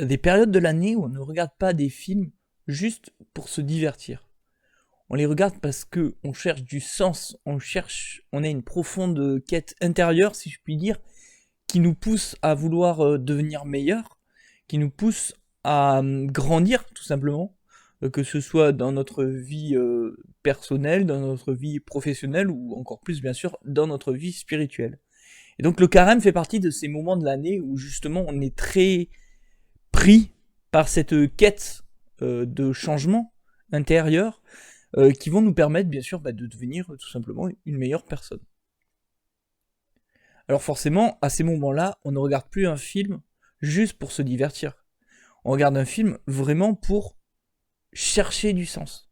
Il y a des périodes de l'année où on ne regarde pas des films juste pour se divertir. On les regarde parce que on cherche du sens, on a une profonde quête intérieure, si je puis dire, qui nous pousse à vouloir devenir meilleur, qui nous pousse à grandir, tout simplement, que ce soit dans notre vie personnelle, dans notre vie professionnelle, ou encore plus, bien sûr, dans notre vie spirituelle. Et donc le carême fait partie de ces moments de l'année où justement on est très pris par cette quête de changement intérieur qui vont nous permettre bien sûr de devenir tout simplement une meilleure personne. Alors forcément, à ces moments-là, on ne regarde plus un film juste pour se divertir. On regarde un film vraiment pour chercher du sens.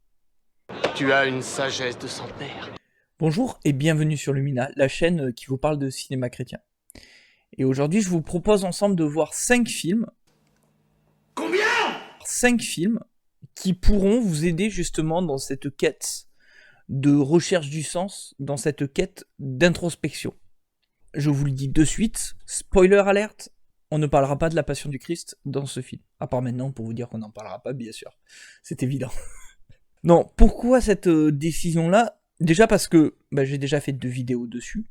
Tu as une sagesse de centenaire. Bonjour et bienvenue sur Lumina, la chaîne qui vous parle de cinéma chrétien. Et aujourd'hui, je vous propose ensemble de voir 5 films. Combien ? 5 films qui pourront vous aider justement dans cette quête de recherche du sens, dans cette quête d'introspection. Je vous le dis de suite, spoiler alerte, on ne parlera pas de la Passion du Christ dans ce film. À part maintenant pour vous dire qu'on n'en parlera pas, bien sûr. C'est évident. Non, pourquoi cette décision-là ? Déjà parce que j'ai déjà fait 2 vidéos dessus.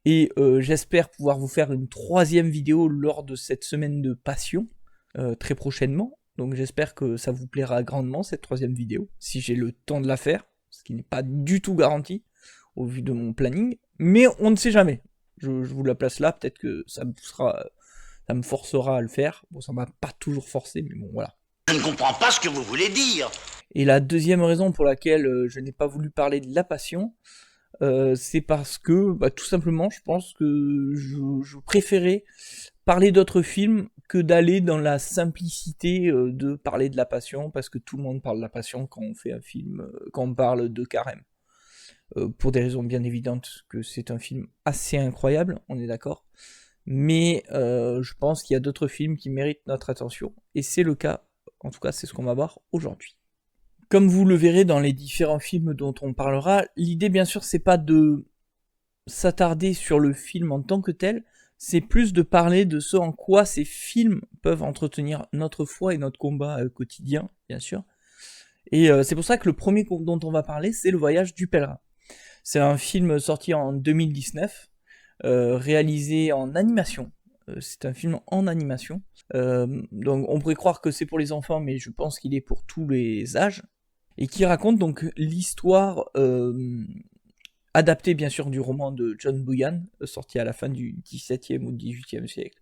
Et j'espère pouvoir vous faire une 3e vidéo lors de cette semaine de Passion, très prochainement. Donc j'espère que ça vous plaira grandement cette 3e vidéo, si j'ai le temps de la faire, ce qui n'est pas du tout garanti, au vu de mon planning. Mais on ne sait jamais. Je vous la place là, peut-être que ça me forcera à le faire. Bon, ça m'a pas toujours forcé, mais bon, voilà. Je ne comprends pas ce que vous voulez dire. Et la 2e raison pour laquelle je n'ai pas voulu parler de la Passion, c'est parce que, tout simplement, je pense que je préférais parler d'autres films que d'aller dans la simplicité de parler de la Passion, parce que tout le monde parle de la Passion quand on fait un film, quand on parle de Carême. Pour des raisons bien évidentes que c'est un film assez incroyable, on est d'accord. Mais je pense qu'il y a d'autres films qui méritent notre attention, et c'est le cas, en tout cas c'est ce qu'on va voir aujourd'hui. Comme vous le verrez dans les différents films dont on parlera, l'idée bien sûr c'est pas de s'attarder sur le film en tant que tel, c'est plus de parler de ce en quoi ces films peuvent entretenir notre foi et notre combat quotidien, bien sûr. Et c'est pour ça que le premier dont on va parler, c'est Le Voyage du Pèlerin. C'est un film sorti en 2019, réalisé en animation. C'est un film en animation. Donc on pourrait croire que c'est pour les enfants, mais je pense qu'il est pour tous les âges. Et qui raconte donc l'histoire adaptée bien sûr du roman de John Bunyan, sorti à la fin du XVIIe ou XVIIIe siècle.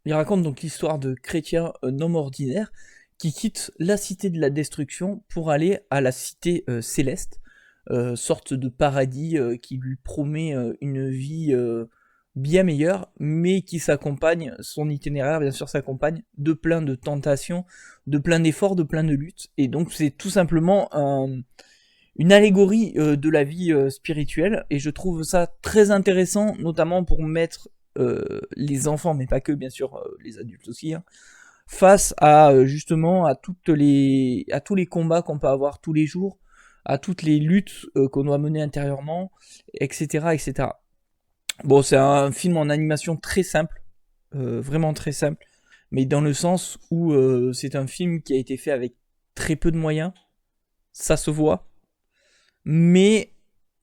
Il raconte donc l'histoire de chrétiens non ordinaires qui quittent la cité de la destruction pour aller à la cité céleste, sorte de paradis qui lui promet une vie bien meilleure, mais qui s'accompagne, son itinéraire bien sûr s'accompagne de plein de tentations, de plein d'efforts, de plein de luttes, et donc c'est tout simplement une allégorie de la vie spirituelle, et je trouve ça très intéressant, notamment pour mettre les enfants, mais pas que bien sûr, les adultes aussi, face à justement à tous les combats qu'on peut avoir tous les jours, à toutes les luttes qu'on doit mener intérieurement, etc., etc. Bon, c'est un film en animation très simple, vraiment très simple, mais dans le sens où c'est un film qui a été fait avec très peu de moyens, ça se voit, mais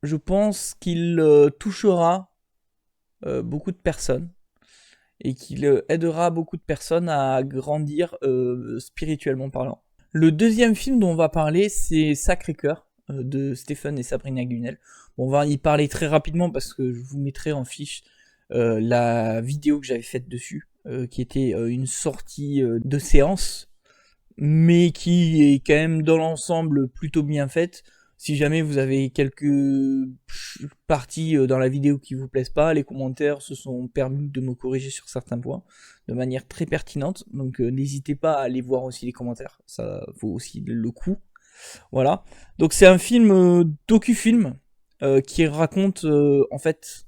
je pense qu'il touchera beaucoup de personnes, et qu'il aidera beaucoup de personnes à grandir spirituellement parlant. Le 2e film dont on va parler, c'est Sacré-Cœur, de Stephen et Sabrina Gunnel. Bon, on va y parler très rapidement parce que je vous mettrai en fiche la vidéo que j'avais faite dessus, qui était une sortie de séance, mais qui est quand même dans l'ensemble plutôt bien faite. Si jamais vous avez quelques parties dans la vidéo qui vous plaisent pas, les commentaires se sont permis de me corriger sur certains points de manière très pertinente, donc n'hésitez pas à aller voir aussi les commentaires, ça vaut aussi le coup. Voilà, donc c'est un film docu-film qui raconte en fait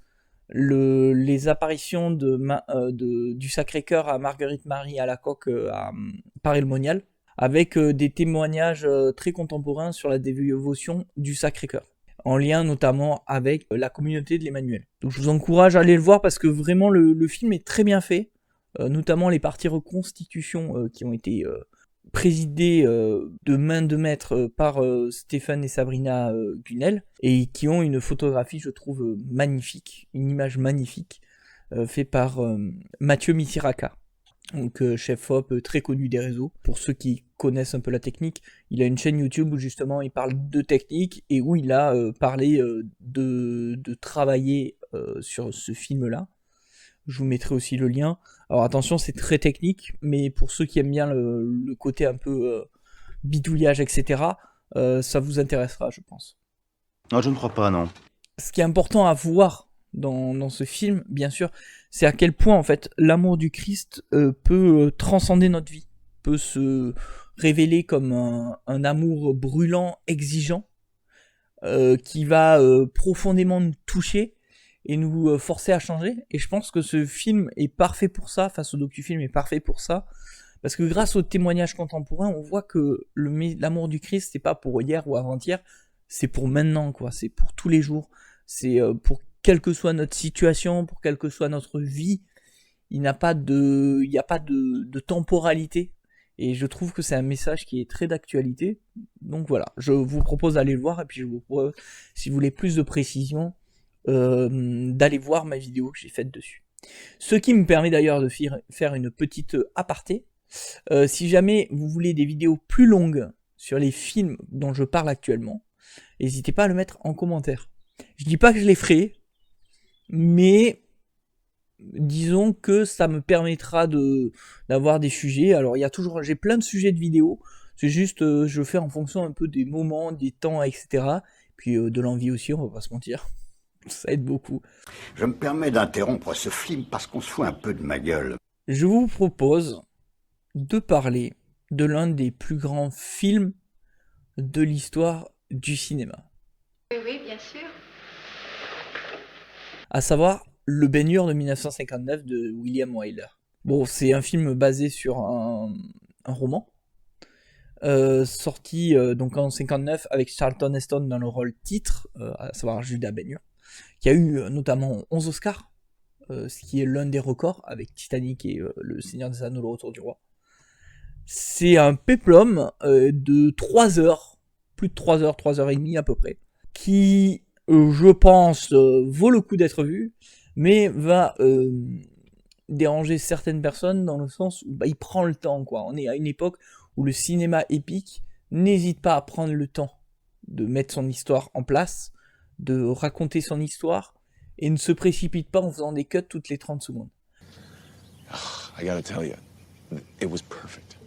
les apparitions du Sacré-Cœur à Marguerite-Marie Alacoque à Paray-le-Monial, avec des témoignages très contemporains sur la dévotion du Sacré-Cœur, en lien notamment avec la communauté de l'Emmanuel. Donc je vous encourage à aller le voir parce que vraiment le film est très bien fait, notamment les parties reconstitution qui ont été présidées de main de maître par Stéphane et Sabrina Gunel, et qui ont une photographie, je trouve, magnifique, une image magnifique, faite par Mathieu Misiraka. Donc chef op très connu des réseaux. Pour ceux qui connaissent un peu la technique, il a une chaîne YouTube où justement il parle de technique et où il a parlé de travailler sur ce film-là. Je vous mettrai aussi le lien. Alors attention, c'est très technique, mais pour ceux qui aiment bien le côté un peu bidouillage, etc., ça vous intéressera, je pense. Non, je ne crois pas, non. Ce qui est important à voir dans ce film, bien sûr, c'est à quel point en fait l'amour du Christ peut transcender notre vie, peut se révéler comme un amour brûlant, exigeant, qui va profondément nous toucher et nous forcer à changer. Et je pense que ce film est parfait pour ça, enfin ce docu-film est parfait pour ça, parce que grâce aux témoignages contemporains, on voit que l'amour du Christ, c'est pas pour hier ou avant-hier, c'est pour maintenant, quoi. C'est pour tous les jours, c'est pour quelle que soit notre situation, pour quelle que soit notre vie, il n'y a pas de temporalité. Et je trouve que c'est un message qui est très d'actualité. Donc voilà, je vous propose d'aller le voir, et puis je vous propose, si vous voulez plus de précision, d'aller voir ma vidéo que j'ai faite dessus. Ce qui me permet d'ailleurs de faire une petite aparté. Si jamais vous voulez des vidéos plus longues sur les films dont je parle actuellement, n'hésitez pas à le mettre en commentaire. Je dis pas que je les ferai, mais disons que ça me permettra d'avoir des sujets. Alors j'ai plein de sujets de vidéos, c'est juste je fais en fonction un peu des moments, des temps, etc. Puis de l'envie aussi, on va pas se mentir. Ça aide beaucoup. Je me permets d'interrompre ce film parce qu'on se fout un peu de ma gueule. Je vous propose de parler de l'un des plus grands films de l'histoire du cinéma. Oui, bien sûr. À savoir Le Baigneur de 1959 de William Wyler. Bon, c'est un film basé sur un roman, sorti donc en 59 avec Charlton Heston dans le rôle titre, à savoir Judas Baigneur, qui a eu notamment 11 Oscars, ce qui est l'un des records avec Titanic et Le Seigneur des Anneaux, Le Retour du Roi. C'est un péplum de 3 heures, plus de 3 heures, 3 heures et demie à peu près, qui, je pense, vaut le coup d'être vu, mais va déranger certaines personnes dans le sens où il prend le temps, quoi. On est à une époque où le cinéma épique n'hésite pas à prendre le temps de mettre son histoire en place, de raconter son histoire, et ne se précipite pas en faisant des cuts toutes les 30 secondes. I gotta tell you, it was perfect.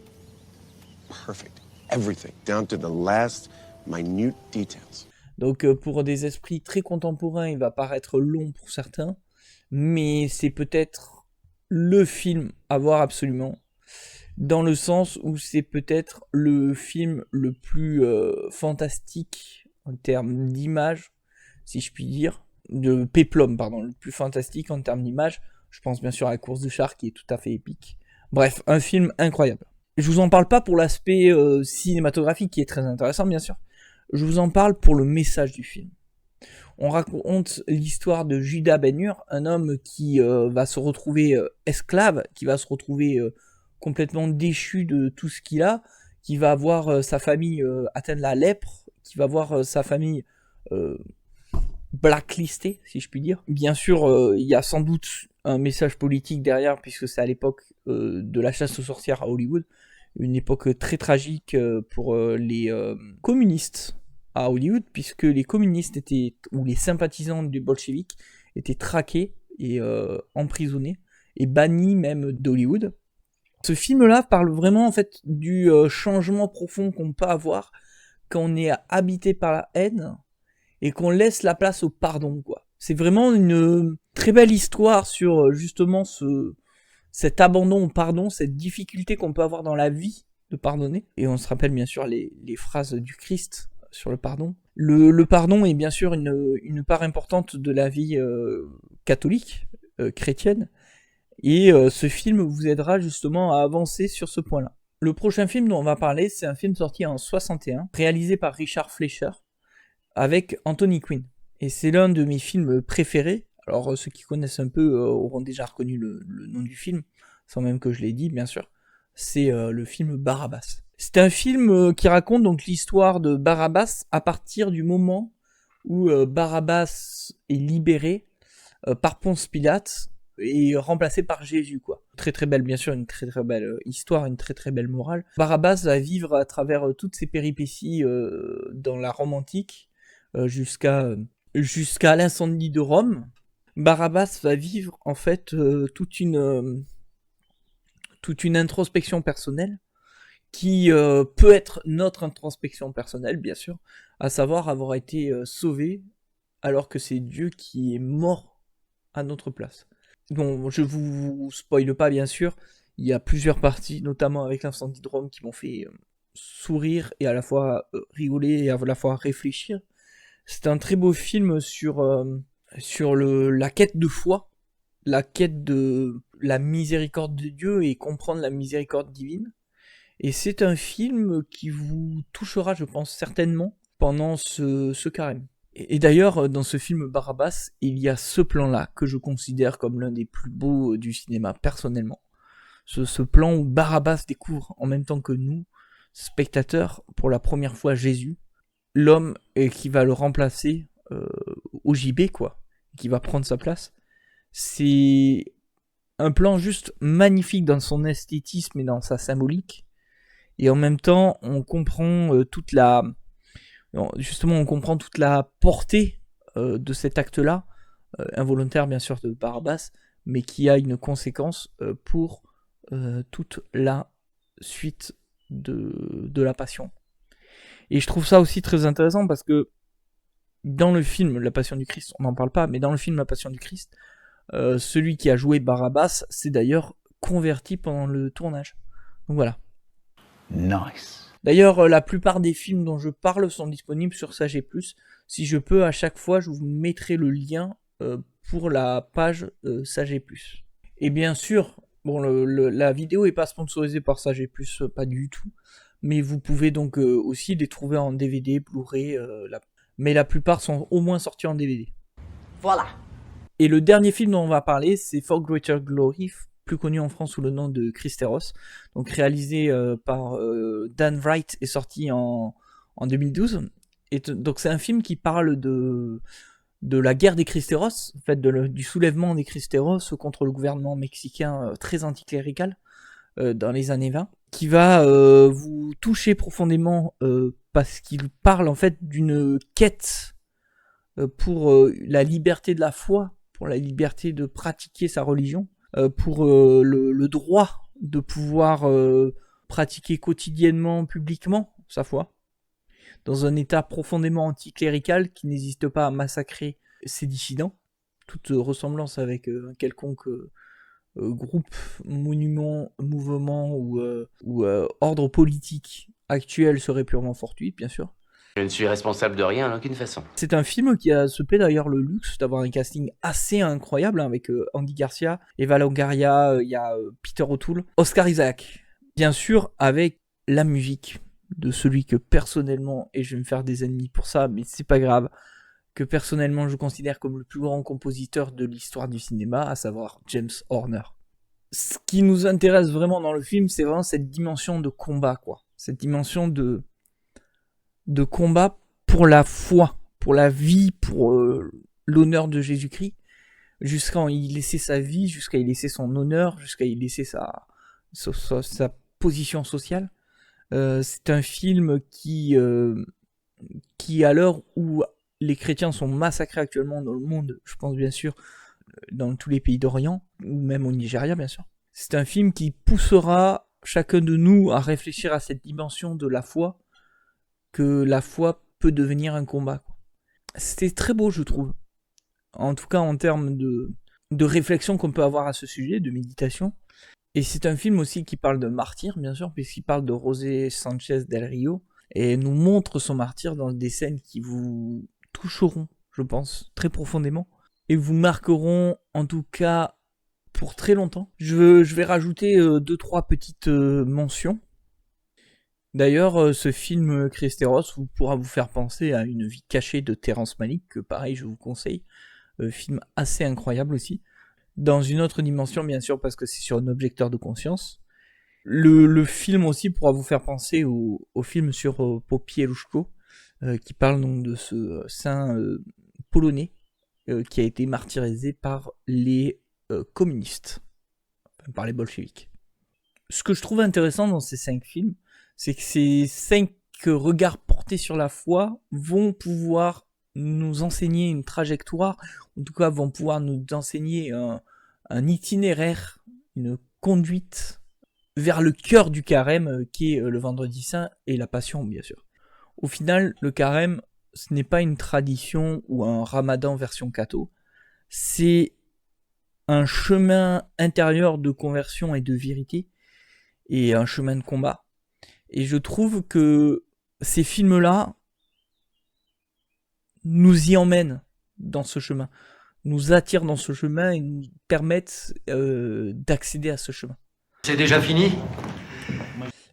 Perfect. Everything, down to the last minute details. Donc pour des esprits très contemporains, il va paraître long pour certains, mais c'est peut-être le film à voir absolument, dans le sens où c'est peut-être le film le plus fantastique en termes d'image, si je puis dire, de péplum, pardon, le plus fantastique en termes d'image. Je pense bien sûr à la course de chars qui est tout à fait épique. Bref, un film incroyable. Je vous en parle pas pour l'aspect cinématographique qui est très intéressant bien sûr, je vous en parle pour le message du film. On raconte l'histoire de Judas Baigneur, un homme qui va se retrouver esclave, qui va se retrouver complètement déchu de tout ce qu'il a, qui va voir sa famille atteindre la lèpre, qui va voir sa famille blacklistée, si je puis dire. Bien sûr, il y a sans doute un message politique derrière, puisque c'est à l'époque de la chasse aux sorcières à Hollywood, une époque très tragique pour les communistes à Hollywood, puisque les communistes ou les sympathisants des bolcheviks étaient traqués et emprisonnés, et bannis même d'Hollywood. Ce film-là parle vraiment en fait du changement profond qu'on peut avoir quand on est habité par la haine et qu'on laisse la place au pardon, quoi. C'est vraiment une très belle histoire sur justement cet abandon au pardon, cette difficulté qu'on peut avoir dans la vie de pardonner. Et on se rappelle bien sûr les phrases du Christ sur le pardon. Le pardon est bien sûr une part importante de la vie catholique, chrétienne, et ce film vous aidera justement à avancer sur ce point-là. Le prochain film dont on va parler, c'est un film sorti en 61, réalisé par Richard Fleischer, avec Anthony Quinn. Et c'est l'un de mes films préférés. Alors ceux qui connaissent un peu auront déjà reconnu le nom du film. sans même que je l'ai dit, bien sûr, c'est le film Barabbas. C'est un film qui raconte donc l'histoire de Barabbas à partir du moment où Barabbas est libéré par Ponce Pilate et remplacé par Jésus, quoi. Très très belle, bien sûr, une très très belle histoire, une très très belle morale. Barabbas va vivre à travers toutes ces péripéties dans la Rome antique jusqu'à l'incendie de Rome. Barabbas va vivre en fait toute une introspection personnelle qui peut être notre introspection personnelle, bien sûr, à savoir avoir été sauvé alors que c'est Dieu qui est mort à notre place. Bon, je vous spoile pas, bien sûr, il y a plusieurs parties, notamment avec l'incendie de Rome, qui m'ont fait sourire et à la fois rigoler et à la fois réfléchir. C'est un très beau film sur la quête de foi, la quête de la miséricorde de Dieu et comprendre la miséricorde divine. Et c'est un film qui vous touchera, je pense, certainement pendant ce carême. Et d'ailleurs, dans ce film Barabbas, il y a ce plan-là que je considère comme l'un des plus beaux du cinéma, personnellement. Ce plan où Barabbas découvre, en même temps que nous, spectateurs, pour la première fois Jésus, l'homme qui va le remplacer au JB, quoi, qui va prendre sa place. C'est un plan juste magnifique dans son esthétisme et dans sa symbolique. Et en même temps, on comprend toute la portée de cet acte-là, involontaire bien sûr de Barabbas, mais qui a une conséquence pour toute la suite de la Passion. Et je trouve ça aussi très intéressant parce que dans le film La Passion du Christ, on n'en parle pas, mais dans le film La Passion du Christ, celui qui a joué Barabbas s'est d'ailleurs converti pendant le tournage. Donc voilà. Nice. D'ailleurs, la plupart des films dont je parle sont disponibles sur SAG+. Si je peux, à chaque fois, je vous mettrai le lien pour la page SAG+. Et bien sûr, bon, la vidéo est pas sponsorisée par SAG+, pas du tout. Mais vous pouvez donc aussi les trouver en DVD, Blu-ray, mais la plupart sont au moins sortis en DVD. Voilà. Et le dernier film dont on va parler, c'est For Greater Glory, plus connu en France sous le nom de Christeros, donc réalisé par Dan Wright et sorti en 2012. Et donc c'est un film qui parle de la guerre des Cristeros, en fait du soulèvement des Cristeros contre le gouvernement mexicain très anticlérical dans les années 20, qui va vous toucher profondément parce qu'il parle en fait d'une quête pour la liberté de la foi, pour la liberté de pratiquer sa religion, pour le droit de pouvoir pratiquer quotidiennement, publiquement, sa foi, dans un état profondément anticlérical qui n'hésite pas à massacrer ses dissidents. Toute ressemblance avec un quelconque groupe, monument, mouvement ou ordre politique actuel serait purement fortuite, bien sûr. Je ne suis responsable de rien en aucune façon. C'est un film qui a se paie d'ailleurs le luxe d'avoir un casting assez incroyable avec Andy Garcia, Eva Longoria, il y a Peter O'Toole, Oscar Isaac. Bien sûr avec la musique de celui que personnellement, et je vais me faire des ennemis pour ça, mais c'est pas grave, que personnellement je considère comme le plus grand compositeur de l'histoire du cinéma, à savoir James Horner. Ce qui nous intéresse vraiment dans le film, c'est vraiment cette dimension de combat, quoi. Cette dimension de combat pour la foi, pour la vie, pour l'honneur de Jésus-Christ, jusqu'à y laisser sa vie, jusqu'à y laisser son honneur, jusqu'à y laisser sa position sociale. C'est un film qui à l'heure où les chrétiens sont massacrés actuellement dans le monde, je pense bien sûr dans tous les pays d'Orient, ou même au Nigeria bien sûr, c'est un film qui poussera chacun de nous à réfléchir à cette dimension de la foi, que la foi peut devenir un combat. C'était très beau, je trouve. En tout cas, en termes de réflexion qu'on peut avoir à ce sujet, de méditation. Et c'est un film aussi qui parle de martyr, bien sûr, puisqu'il parle de José Sanchez del Rio, et nous montre son martyr dans des scènes qui vous toucheront, je pense, très profondément, et vous marqueront, en tout cas, pour très longtemps. Je vais rajouter 2-3 petites mentions. D'ailleurs, ce film Christeros pourra vous faire penser à Une vie cachée de Terrence Malick, que pareil je vous conseille, film assez incroyable aussi. dans une autre dimension, bien sûr, parce que c'est sur un objecteur de conscience. Le film aussi pourra vous faire penser au film sur Popieluszko, qui parle donc de ce saint polonais qui a été martyrisé par les communistes, enfin, par les bolcheviks. Ce que je trouve intéressant dans ces 5 films, c'est que ces 5 regards portés sur la foi vont pouvoir nous enseigner une trajectoire, en tout cas vont pouvoir nous enseigner un itinéraire, une conduite vers le cœur du carême qui est le Vendredi Saint et la Passion, bien sûr. Au final, le carême, ce n'est pas une tradition ou un ramadan version catho, c'est un chemin intérieur de conversion et de vérité, et un chemin de combat. Et je trouve que ces films-là nous y emmènent dans ce chemin, nous attirent dans ce chemin et nous permettent d'accéder à ce chemin. C'est déjà fini ?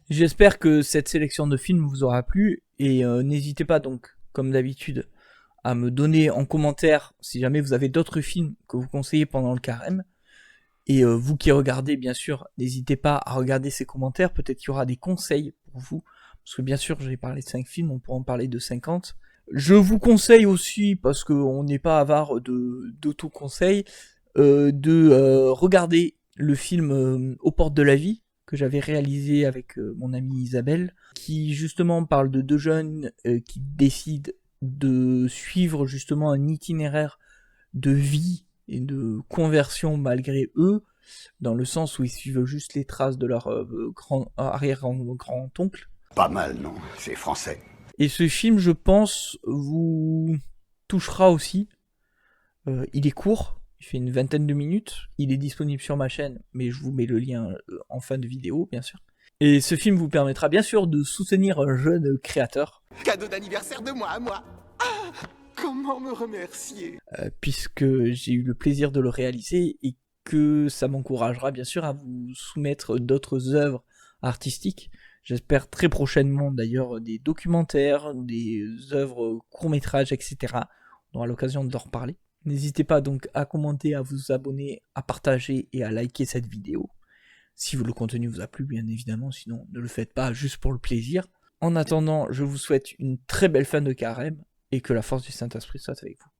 J'espère que cette sélection de films vous aura plu et n'hésitez pas donc, comme d'habitude, à me donner en commentaire si jamais vous avez d'autres films que vous conseillez pendant le carême. Et vous qui regardez, bien sûr, n'hésitez pas à regarder ces commentaires, peut-être qu'il y aura des conseils pour vous, parce que bien sûr, j'ai parlé de 5 films, on pourra en parler de 50. Je vous conseille aussi, parce qu'on n'est pas avare d'auto-conseils, de regarder le film Aux portes de la vie, que j'avais réalisé avec mon amie Isabelle, qui justement parle de 2 jeunes qui décident de suivre justement un itinéraire de vie et de conversion malgré eux, dans le sens où ils suivent juste les traces de leur arrière-grand-oncle. Pas mal, non? C'est français. Et ce film, je pense, vous touchera aussi. Il est court, il fait une 20aine de minutes, il est disponible sur ma chaîne, mais je vous mets le lien en fin de vidéo, bien sûr. Et ce film vous permettra bien sûr de soutenir un jeune créateur. Cadeau d'anniversaire de moi à moi. Ah, comment me remercier? Puisque j'ai eu le plaisir de le réaliser et que ça m'encouragera bien sûr à vous soumettre d'autres œuvres artistiques. J'espère très prochainement d'ailleurs des documentaires, des œuvres courts-métrages, etc. On aura l'occasion d'en reparler. N'hésitez pas donc à commenter, à vous abonner, à partager et à liker cette vidéo. Si le contenu vous a plu, bien évidemment, sinon ne le faites pas juste pour le plaisir. En attendant, je vous souhaite une très belle fin de carême et que la force du Saint-Esprit soit avec vous.